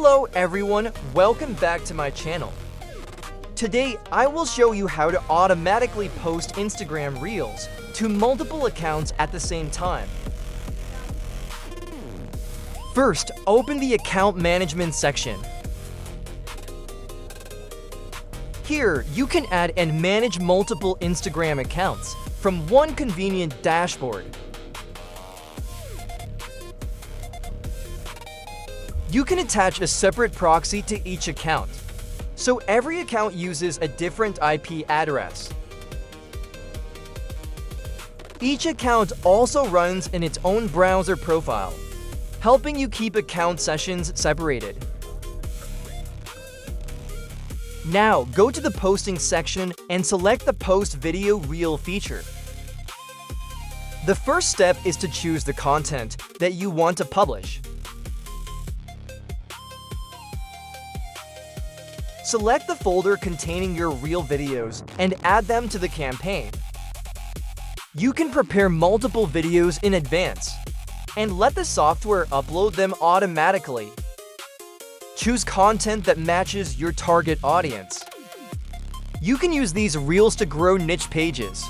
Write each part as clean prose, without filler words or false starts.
Hello everyone, welcome back to my channel. Today, I will show you how to automatically post Instagram Reels to multiple accounts at the same time. First, open the Account Management section. Here, you can add and manage multiple Instagram accounts from one convenient dashboard. You can attach a separate proxy to each account, so every account uses a different IP address. Each account also runs in its own browser profile, helping you keep account sessions separated. Now, go to the Posting section and select the Post Video Reel feature. The first step is to choose the content that you want to publish. Select the folder containing your Reel videos and add them to the campaign. You can prepare multiple videos in advance and let the software upload them automatically. Choose content that matches your target audience. You can use these Reels to grow niche pages,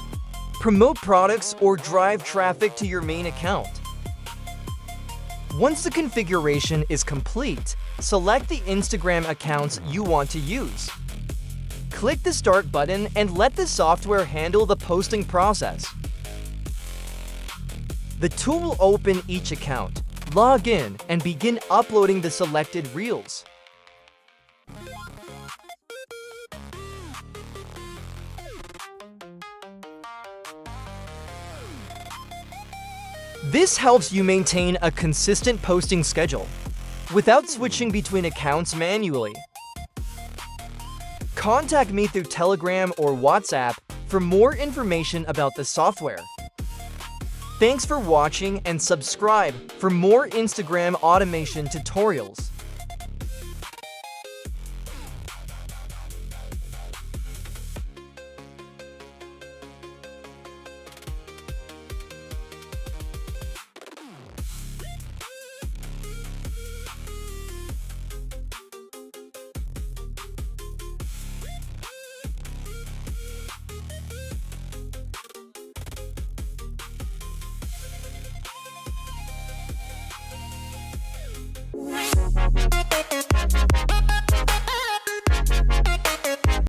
promote products, or drive traffic to your main account. Once the configuration is complete, select the Instagram accounts you want to use. Click the Start button and let the software handle the posting process. The tool will open each account, log in, and begin uploading the selected Reels. This helps you maintain a consistent posting schedule without switching between accounts manually. Contact me through Telegram or WhatsApp for more information about the software. Thanks for watching and subscribe for more Instagram automation tutorials.